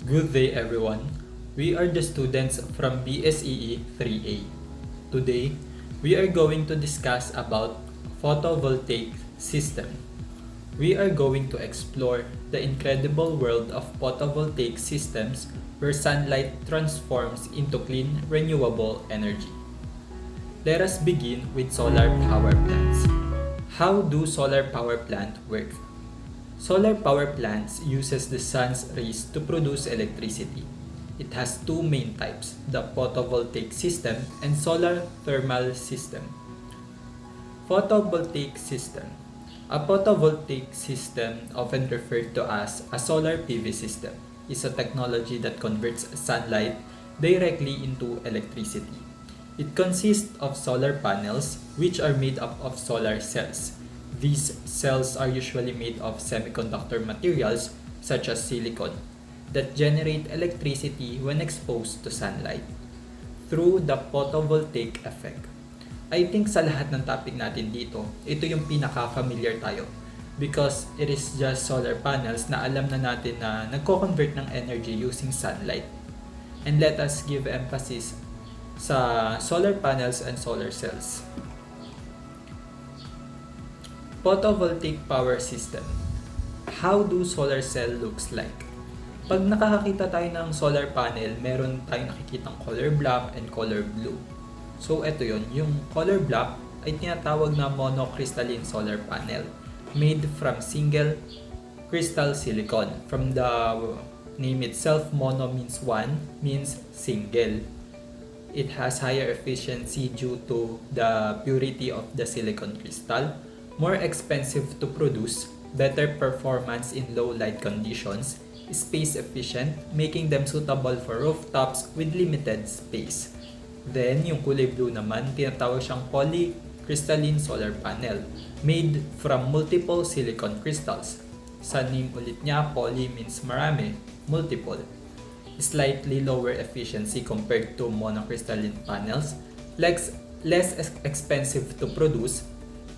Good day everyone. We are the students from BSEE 3A. Today, we are going to discuss about photovoltaic system. We are going to explore the incredible world of photovoltaic systems where sunlight transforms into clean, renewable energy. Let us begin with solar power plants. How do solar power plant work? Solar power plants uses the sun's rays to produce electricity. It has two main types, the photovoltaic system and solar thermal system. Photovoltaic system. A photovoltaic system, often referred to as a solar PV system, is a technology that converts sunlight directly into electricity. It consists of solar panels, which are made up of solar cells. These cells are usually made of semiconductor materials such as silicon that generate electricity when exposed to sunlight through the photovoltaic effect. I think sa lahat ng topic natin dito, ito yung pinaka-familiar tayo because it is just solar panels na alam na natin na nagko-convert ng energy using sunlight. And let us give emphasis sa solar panels and solar cells. Photovoltaic power system. How do solar cell looks like? Pag nakakakita tayo ng solar panel, meron tayong nakikitang color black and color blue. So ito yon, yung color black ay tinatawag na monocrystalline solar panel made from single crystal silicon. From the name itself, mono means one, means single. It has higher efficiency due to the purity of the silicon crystal, more expensive to produce, better performance in low light conditions, space efficient, making them suitable for rooftops with limited space. Then, yung kulay blue naman, tinatawag siyang polycrystalline solar panel made from multiple silicon crystals. Sa name ulit niya, poly means marami, multiple. Slightly lower efficiency compared to monocrystalline panels, less expensive to produce,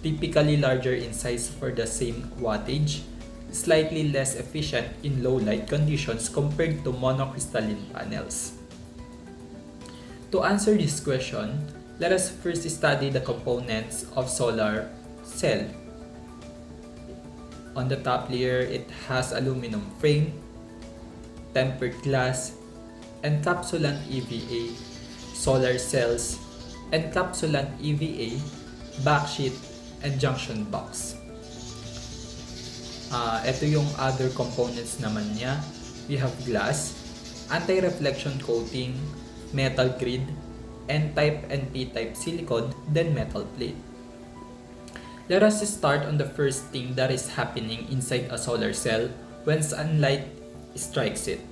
typically larger in size for the same wattage, slightly less efficient in low light conditions compared to monocrystalline panels. To answer this question, let us first study the components of solar cell. On the top layer, it has aluminum frame, tempered glass, encapsulant EVA, solar cells, encapsulant EVA, backsheet, and junction box. Ito yung other components naman niya. We have glass, anti-reflection coating, metal grid, N-type and P-type silicon, then metal plate. Let us start on the first thing that is happening inside a solar cell when sunlight strikes it.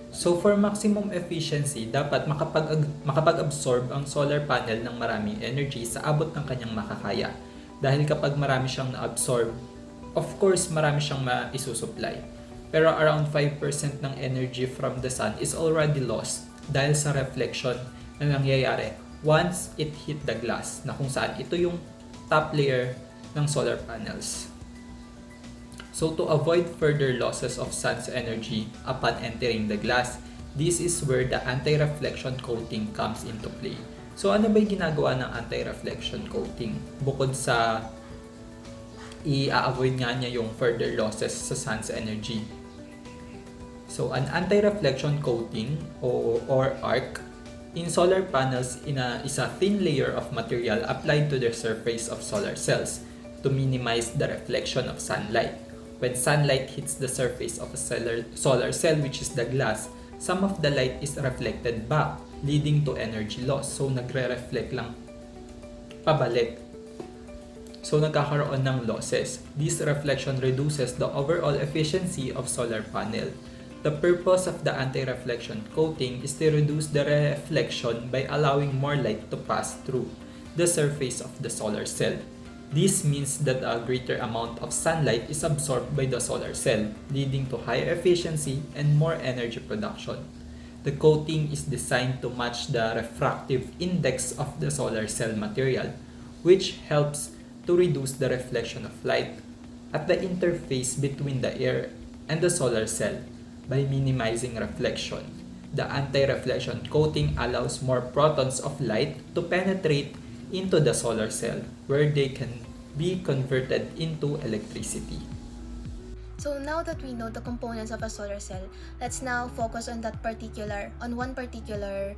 So for maximum efficiency, dapat makapag-absorb ang solar panel ng maraming energy sa abot ng kanyang makakaya. Dahil kapag marami siyang na-absorb, of course marami siyang maisusupply. Pero around 5% ng energy from the sun is already lost dahil sa reflection na nangyayari once it hit the glass, na kung saan ito yung top layer ng solar panels. So to avoid further losses of sun's energy upon entering the glass, this is where the anti-reflection coating comes into play. So ano ba yung ginagawa ng anti-reflection coating? Bukod sa i-avoid nga niya yung further losses sa sun's energy. So an anti-reflection coating or arc in solar panels is a thin layer of material applied to the surface of solar cells to minimize the reflection of sunlight. When sunlight hits the surface of a solar cell, which is the glass, some of the light is reflected back, leading to energy loss. So nagre-reflect lang pabalik. So nagkakaroon ng losses. This reflection reduces the overall efficiency of solar panel. The purpose of the anti-reflection coating is to reduce the reflection by allowing more light to pass through the surface of the solar cell. This means that a greater amount of sunlight is absorbed by the solar cell, leading to higher efficiency and more energy production. The coating is designed to match the refractive index of the solar cell material, which helps to reduce the reflection of light at the interface between the air and the solar cell. by minimizing reflection. The anti-reflection coating allows more protons of light to penetrate into the solar cell, where they can be converted into electricity. So now that we know the components of a solar cell, let's now focus on one particular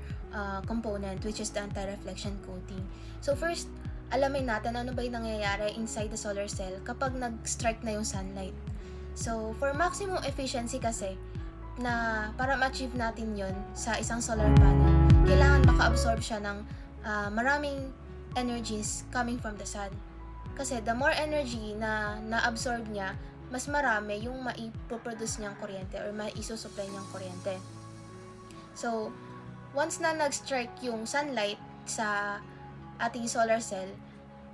component, which is the anti-reflection coating. So first, alamin natin ano ba yung nangyayari inside the solar cell kapag nag-strike na yung sunlight. So for maximum efficiency kasi, na para ma-achieve natin yon sa isang solar panel, kailangan maka-absorb siya ng maraming energies coming from the sun. Kasi the more energy na na-absorb niya, mas marami yung maipoproduce niyang kuryente or maisusupply niyang kuryente. So, once na nag-strike yung sunlight sa ating solar cell,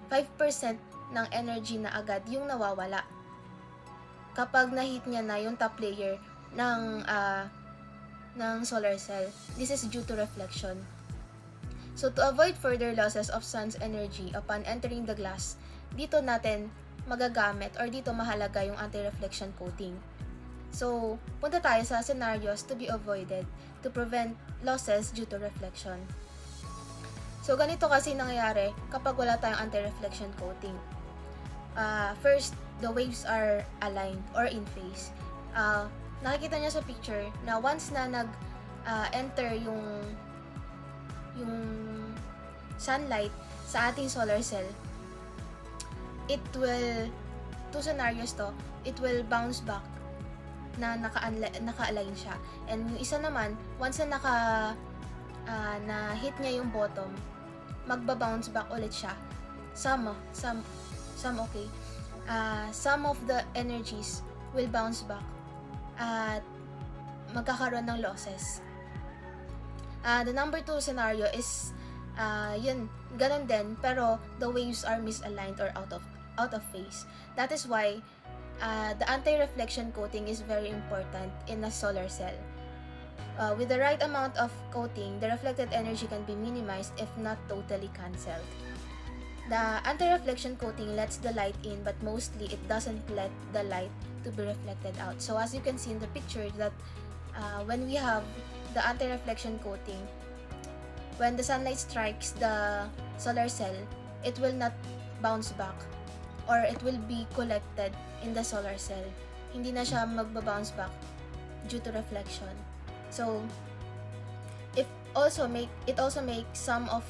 5% ng energy na agad yung nawawala kapag na-hit niya na yung top layer ng solar cell. This is due to reflection. So, to avoid further losses of sun's energy upon entering the glass, dito natin magagamit or dito mahalaga yung anti-reflection coating. So, punta tayo sa scenarios to be avoided to prevent losses due to reflection. So, ganito kasi nangyayari kapag wala tayong anti-reflection coating. First, the waves are aligned or in phase. Nakikita niyo sa picture na once na nag-enter yung sunlight sa ating solar cell, it will, two scenarios to, it will bounce back na naka-align siya. And yung isa naman, once na na-hit niya yung bottom, magba-bounce back ulit siya. Some okay. Some of the energies will bounce back at magkakaroon ng losses. The number 2 scenario is yun, ganun din, pero the waves are misaligned or out of phase. That is why the anti-reflection coating is very important in a solar cell. With the right amount of coating, the reflected energy can be minimized if not totally cancelled. The anti-reflection coating lets the light in, but mostly it doesn't let the light to be reflected out. So as you can see in the picture that when we have the anti-reflection coating, when the sunlight strikes the solar cell, it will not bounce back or it will be collected in the solar cell. Hindi na siya magba-bounce back due to reflection. So, it also makes some of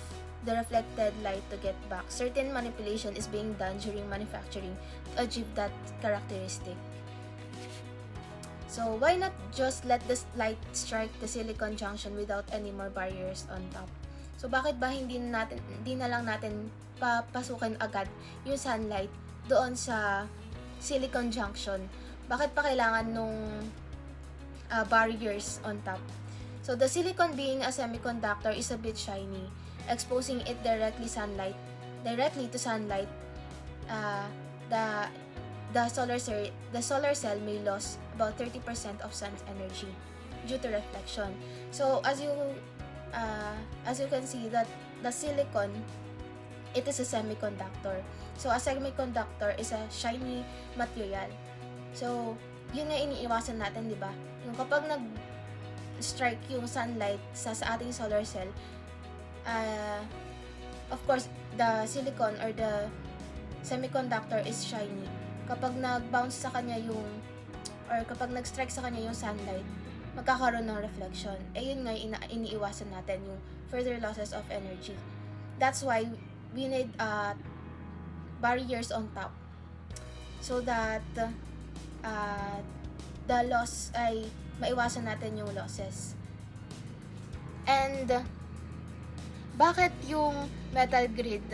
the reflected light to get back. Certain manipulation is being done during manufacturing to achieve that characteristic. So, why not just let the light strike the silicon junction without any more barriers on top? So, bakit ba hindi na lang natin papasukin agad yung sunlight doon sa silicon junction? Bakit pa kailangan nung barriers on top? So, the silicon being a semiconductor is a bit shiny. Exposing it directly to sunlight, the solar cell may lose about 30% of sun's energy due to reflection. So as you can see that the silicon, it is a semiconductor. So a semiconductor is a shiny material. So yun nga iniiwasan natin, di ba? Yung kapag nag-strike yung sunlight sa ating solar cell, of course, the silicon or the semiconductor is shiny. Kapag nag-bounce sa kanya kapag nag-strike sa kanya yung sunlight, magkakaroon ng reflection. Yun nga iniiwasan natin, yung further losses of energy. That's why we need barriers on top so that the loss ay maiwasan natin yung losses. And bakit yung metal grid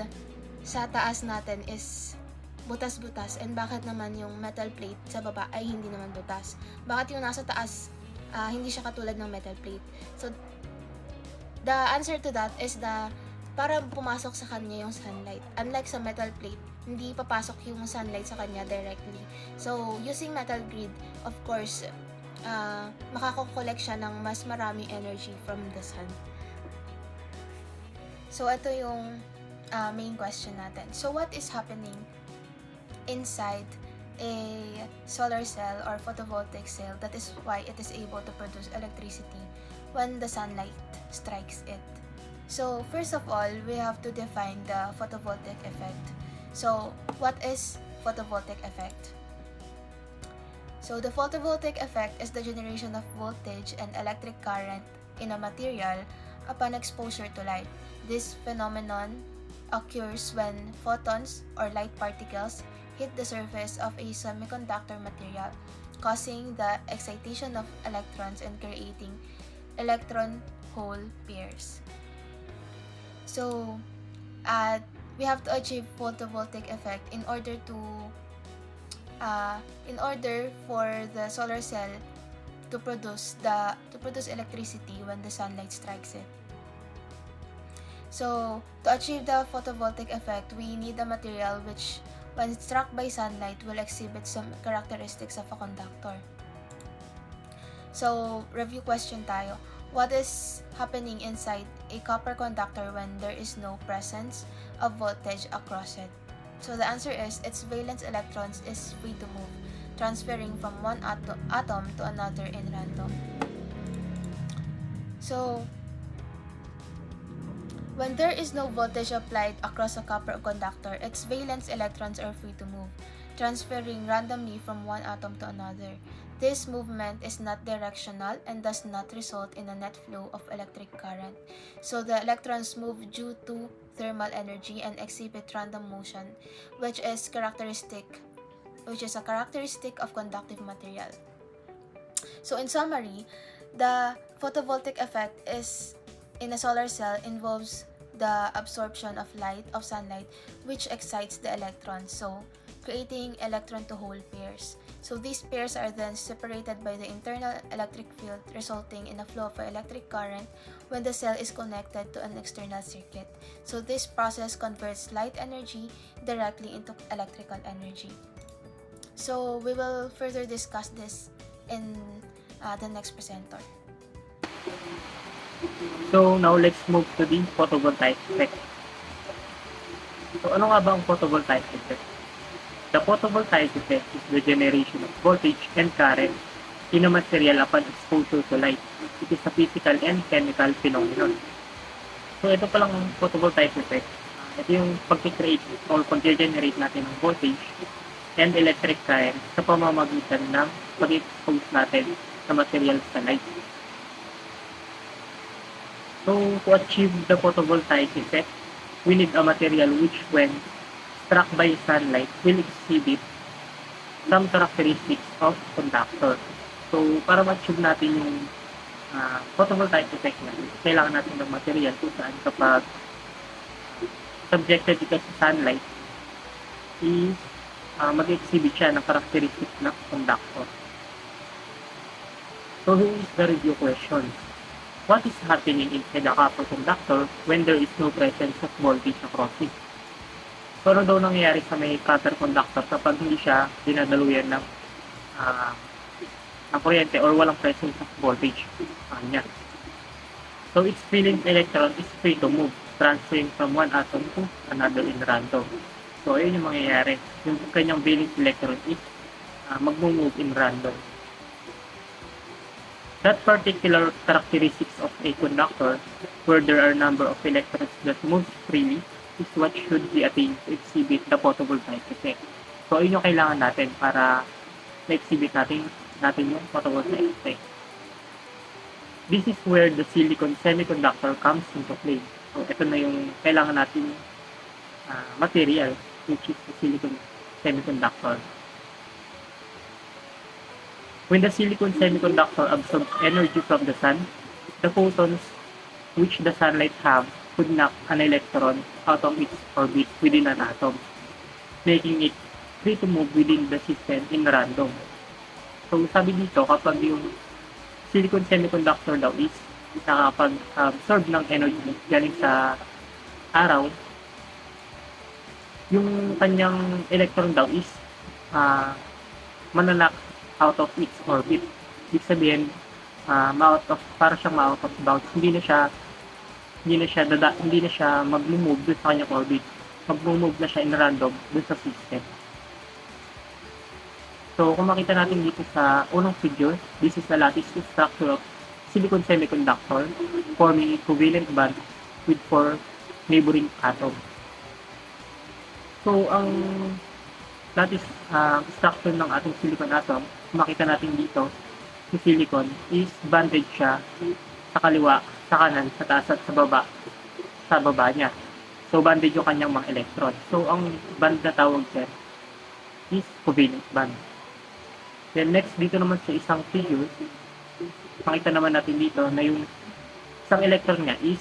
sa taas natin is butas-butas and bakit naman yung metal plate sa baba ay hindi naman butas? Bakit yung nasa taas hindi siya katulad ng metal plate? So the answer to that is para pumasok sa kanya yung sunlight. Unlike sa metal plate, hindi papasok yung sunlight sa kanya directly. So using metal grid, of course, makakakollect siya ng mas maraming energy from the sun. So, ito yung main question natin. So, what is happening inside a solar cell or photovoltaic cell. That is why it is able to produce electricity when the sunlight strikes it. So first of all, we have to define the photovoltaic effect. So what is photovoltaic effect? So the photovoltaic effect is the generation of voltage and electric current in a material upon exposure to light. This phenomenon occurs when photons or light particles hit the surface of a semiconductor material, causing the excitation of electrons and creating electron-hole pairs. So, we have to achieve photovoltaic effect in order for the solar cell to produce electricity when the sunlight strikes it. So, to achieve the photovoltaic effect, we need a material which, when struck by sunlight, will exhibit some characteristics of a conductor. So, review question tayo. What is happening inside a copper conductor when there is no presence of voltage across it? So, the answer is its valence electrons is free to move, transferring from one atom to another in random. So, when there is no voltage applied across a copper conductor, its valence electrons are free to move, transferring randomly from one atom to another. This movement is not directional and does not result in a net flow of electric current. So the electrons move due to thermal energy and exhibit random motion, which is a characteristic of conductive material. So in summary, the photovoltaic effect is in a solar cell involves the absorption of sunlight, which excites the electrons, so creating electron to hole pairs. So these pairs are then separated by the internal electric field, resulting in a flow of electric current when the cell is connected to an external circuit. So this process converts light energy directly into electrical energy. So we will further discuss this in the next presenter. So now let's move to the photovoltaic effect. So ano nga ba ang photovoltaic effect? The photovoltaic effect is the generation of voltage and current in a material upon exposure to light. It is a physical and chemical phenomenon. So ito palang photovoltaic effect. Ito yung pag-create or pag-generate natin ng voltage and electric current sa pamamagitan ng pag-expose natin sa material sa light. So to achieve the photovoltaic effect, we need a material which when struck by sunlight will exhibit some characteristics of conductor. So, para ma-achieve natin yung photovoltaic effect na, kailangan natin ng material kung saan kapag subjected ito sa sunlight is mag-exhibit siya ng characteristics ng conductor. So, here is the review question. What is happening inside a copper conductor when there is no presence of voltage across it? So, ano daw nangyayari sa may copper conductor kapag hindi siya dinadaluyan ng kuryente or walang presence of voltage niya? So, its valence electron is free to move, transferring from one atom to another in random. So, ayun yung mangyayari. Yung kanyang valence electron is mag-move in random. That particular characteristics of a conductor, where there are number of electrons that move freely, is what should be attained to exhibit the photovoltaic effect. So, ayun yung kailangan natin para na-exhibit natin yung photovoltaic effect. This is where the silicon semiconductor comes into play. So, ito na yung kailangan natin material, which is the silicon semiconductor. When the silicon semiconductor absorbs energy from the sun, the photons which the sunlight have could knock an electron out of its orbit within an atom, making it free to move within the system in random. So, sabi dito, kapag yung silicon semiconductor daw is nakapag-absorb ng energy galing sa araw, yung kanyang electron daw is mananak out of its orbit. Ibig sabihin, para siyang ma-out of bounds. Hindi na siya mag-move dun sa kanyang orbit. Mag-move na siya in random dun sa system. So, kung makita natin dito sa unang figure, this is the lattice structure of silicon semiconductor forming a covalent band with 4 neighboring atoms. So, ang lattice structure ng ating silicon atom, kung makita natin dito, si silicon is banded siya sa kaliwa, sa kanan, sa taas at sa baba niya. So, banded yung kanyang mga electron. So, ang band na tawag dyan is covalent band. Then, next, dito naman sa isang figure, makita naman natin dito na yung isang electron niya is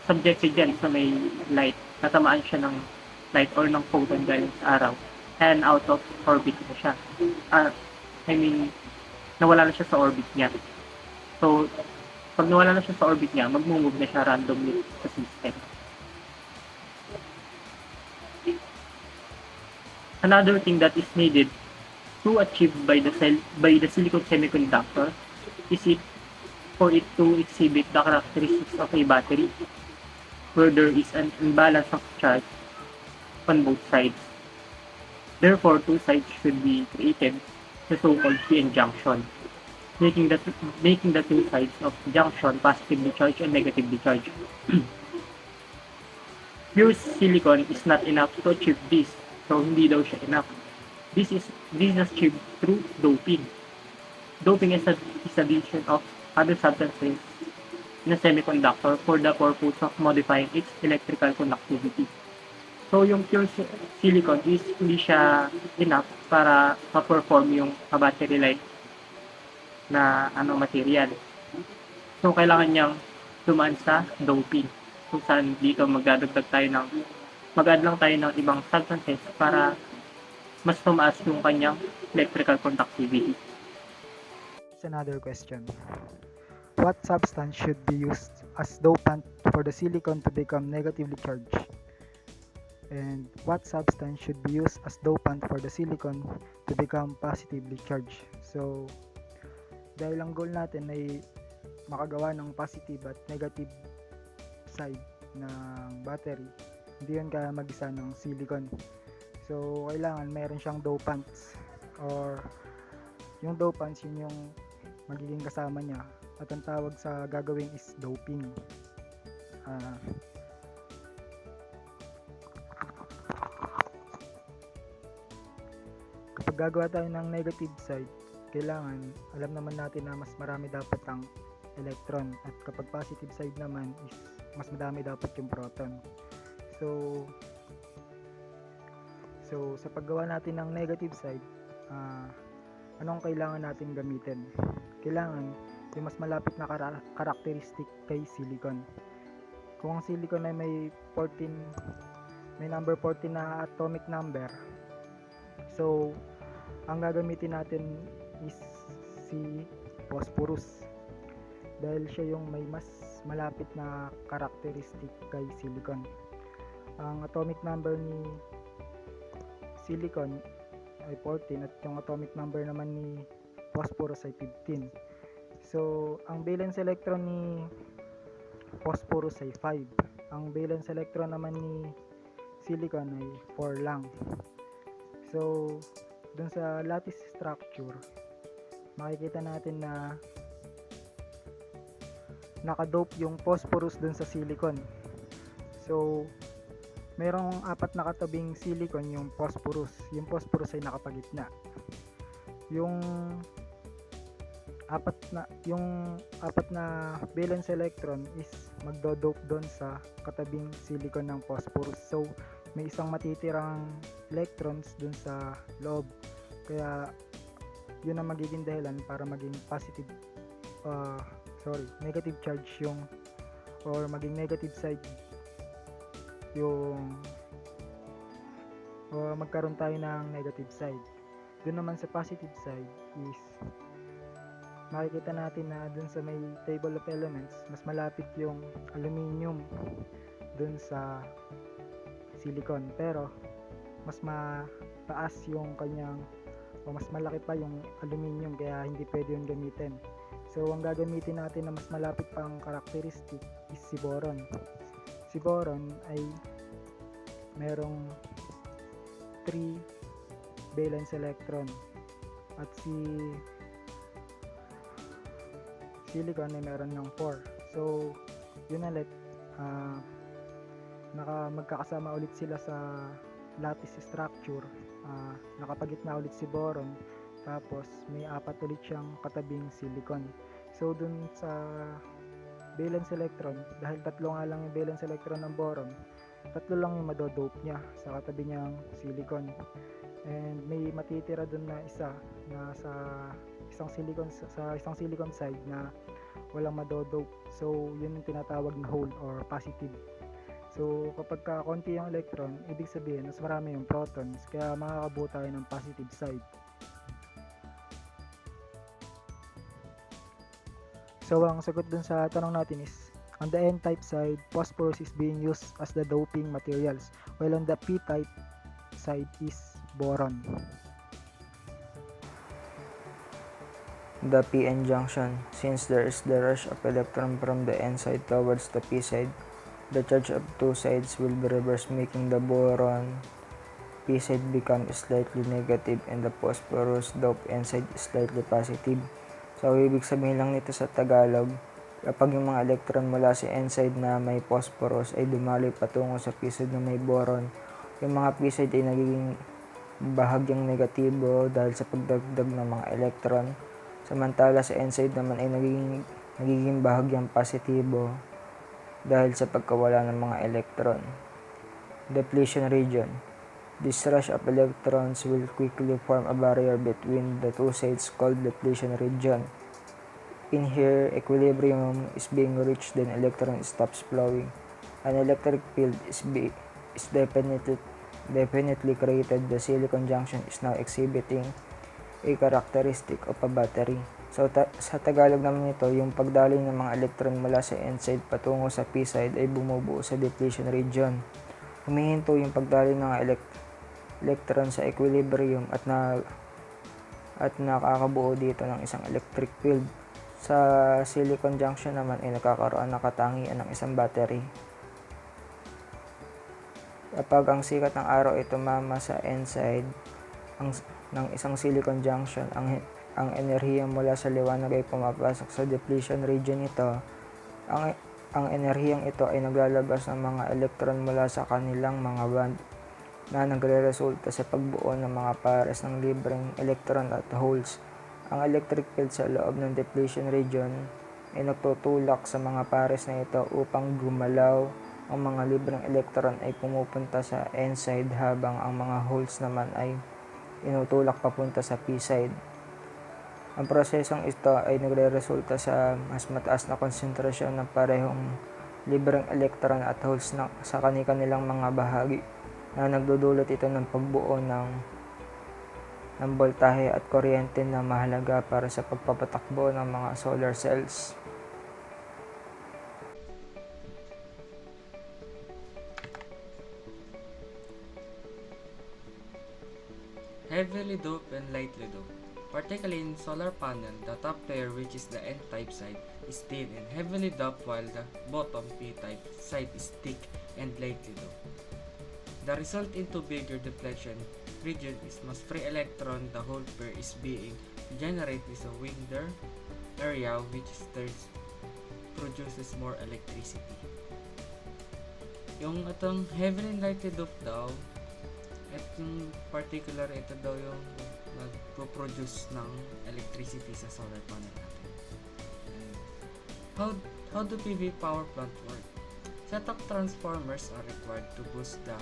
subjected dyan sa may light. Natamaan siya ng light or ng photon galing sa araw. And out of orbit na siya. Nawala na siya sa orbit niya. So, pag nawala na siya sa orbit niya, mag-move na siya randomly sa system. Another thing that is needed to achieve by the silicon semiconductor is for it to exhibit the characteristics of a battery where there is an imbalance of charge on both sides. Therefore, two sides should be created, the so-called PN junction, making the two sides of junction positively charged and negatively charged. Pure silicon is not enough to achieve this, so hindi daw siya enough. This is achieved through doping. Doping is addition of other substances in a semiconductor for the purpose of modifying its electrical conductivity. So, yung pure silicon is hindi siya enough para ma-perform yung battery like na material. So, kailangan niyang dumaan sa doping. Kung saan dito mag-add lang tayo ng ibang substances para mas tumaas yung kanyang electrical conductivity. It's another question. What substance should be used as dopant for the silicon to become negatively charged? And what substance should be used as dopant for the silicon to become positively charged? So, dahil ang goal natin ay makagawa ng positive at negative side ng battery, hindi yun kaya mag-isa ng silicon. So, kailangan meron siyang dopants, or yung dopants yun yung magiging kasama niya, at ang tawag sa gagawin is doping. Kapag gagawa tayo ng negative side, kailangan alam naman natin na mas marami dapat ang electron, at kapag positive side naman is mas madami dapat yung proton. So sa paggawa natin ng negative side, anong kailangan natin gamitin? Kailangan yung mas malapit na characteristic kay silicon. Kung ang silicon ay may number 14 na atomic number, so ang gagamitin natin is si phosphorus, dahil siya yung may mas malapit na characteristic kay silicon. Ang atomic number ni silicon ay 14 at yung atomic number naman ni phosphorus ay 15. So, ang valence electron ni phosphorus ay 5. Ang valence electron naman ni silicon ay 4 lang. So, dun sa lattice structure, makikita natin na nakadope yung phosphorus dun sa silicon. So, merong 4 na katabing silicon yung phosphorus. Yung phosphorus ay nakapagitna. Yung apat na valence electron is magdo-dope doon sa katabing silicon ng phosphorus. So, may isang matitirang electrons doon sa loob. Kaya, yun ang magiging dahilan para maging negative charge yung, or maging negative side yung, o magkaroon tayo ng negative side. Doon naman sa positive side is makikita natin na dun sa may table of elements, mas malapit yung aluminum dun sa silicon, pero mas mataas yung kanyang, o mas malaki pa yung aluminum, kaya hindi pwede yung gamitin. So, ang gagamitin natin na mas malapit pa ang characteristic is si boron. Si boron ay merong 3 valence electron At si silicon ay meron ng 4. So, yun ulit, magkakasama ulit sila sa lattice structure. Nakapagitna ulit si boron, tapos may 4 ulit siyang katabing silicon. So, dun sa valence electron, dahil 3 nga lang yung valence electron ng boron, 3 lang yung madodope niya sa katabi niyang silicon. And may matitira dun na isa na sa isang silicon side na walang madodope. So, yun yung tinatawag na hole or positive. So, kapag konti yung electron, ibig sabihin mas marami yung protons, kaya makakabuo tayo ng positive side. So, ang sagot dun sa tanong natin is, on the N-type side, phosphorus is being used as the doping materials, while on the P-type side is boron. The p-n junction, since there is the rush of electron from the n side towards the p side, the charge of two sides will be reversed, making the boron p side become slightly negative and the phosphorus dope n side is slightly positive. So, ibig sabihin lang nito sa Tagalog, kapag yung mga electron mula sa n side na may phosphorus ay dumaloy patungo sa p side na may boron, yung mga p side ay nagiging bahagyang negatibo dahil sa pagdagdag ng mga electron. Samantala sa n-side naman ay nagiging bahagyang positibo dahil sa pagkawala ng mga electron. Depletion region. This rush of electrons will quickly form a barrier between the two sides called depletion region. In here, equilibrium is being reached, then electron stops flowing. An electric field is definitely created. The silicon junction is now exhibiting a characteristic of a battery. So, sa Tagalog naman ito, yung pagdaloy ng mga electron mula sa n-side patungo sa p-side ay bumubuo sa depletion region. Humihinto yung pagdaloy ng mga electron sa equilibrium at nakakabuo dito ng isang electric field. Sa silicon junction naman ay nakakaroon ng katangian ng isang battery. Kapag ang sikat ng araw ay tumama sa n-side ng isang silicon junction, ang enerhiya mula sa liwanag ay pumapasok sa depletion region nito. Ang enerhiyang ito ay naglalabas ng mga electron mula sa kanilang mga band na nagre-resulta sa pagbuo ng mga pares ng libreng electron at holes. Ang electric field sa loob ng depletion region ay nagtutulak sa mga pares na ito upang gumalaw. Ang mga libreng electron ay pumupunta sa n-side habang ang mga holes naman ay inutulak papunta sa p-side. Ang prosesong ito ay nagre-resulta sa mas mataas na konsentrasyon ng parehong libreng electron at holes sa kanilang mga bahagi na nagdudulot ito ng pagbuo ng boltahe at kuryente na mahalaga para sa pagpapatakbo ng mga solar cells. Heavily doped and lightly doped. Particularly in solar panel, the top layer, which is the N-type side, is thin and heavily doped, while the bottom P-type side is thick and lightly doped. The result into bigger depletion region is most free electron the whole pair is being generated is a wider area, which produces more electricity. Yung itong heavily lightly doped daw, at yung particular ito daw yung nagpo-produce ng electricity sa solar panel natin. How do PV power plant work? Set-up transformers are required to boost the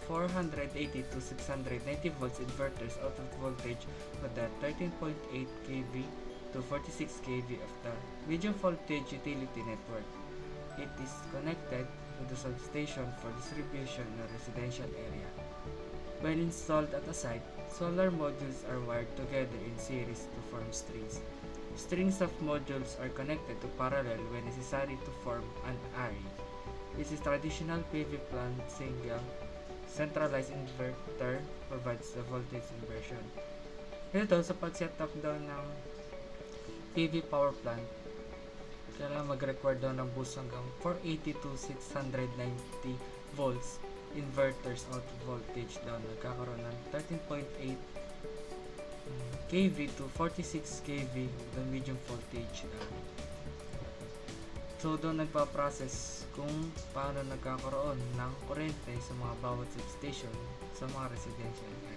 480 to 690 volts inverters out of voltage with the 13.8 kV to 46 kV of the medium voltage utility network. It is connected to the substation for distribution in a residential area. When installed at a site, solar modules are wired together in series to form strings. Strings of modules are connected to parallel when necessary to form an array. This is traditional PV plant single centralized inverter provides the voltage inversion. Ito sa pag-setup daw ng PV power plant, kailangan mag-require daw ng boost hanggang 480 to 690 volts inverters out voltage daw nagkakaroon ng 13.8 kV to 46 kV the medium voltage. So doon nagpa-process kung paano nagkakaroon ng kuryente sa mga bawat substation sa mga residential area.